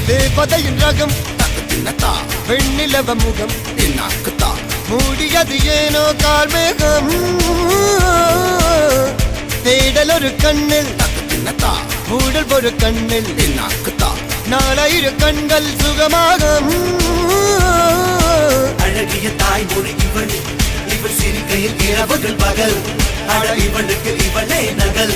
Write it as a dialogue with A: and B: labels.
A: தேவதையின் ரகம் வெண்ணிலவ முகம் மூடியது ஏனோ கார்மேகம் தேடல் ஒரு கண்ணில் மூடல் ஒரு கண்ணில் 4000 கண்கள் சுகமாக
B: அழகிய தாய்மொழி இவள் இவள் சிரிக்கையில் இரவுகள் பகல் அழ இவளுக்கு இவளே நகல்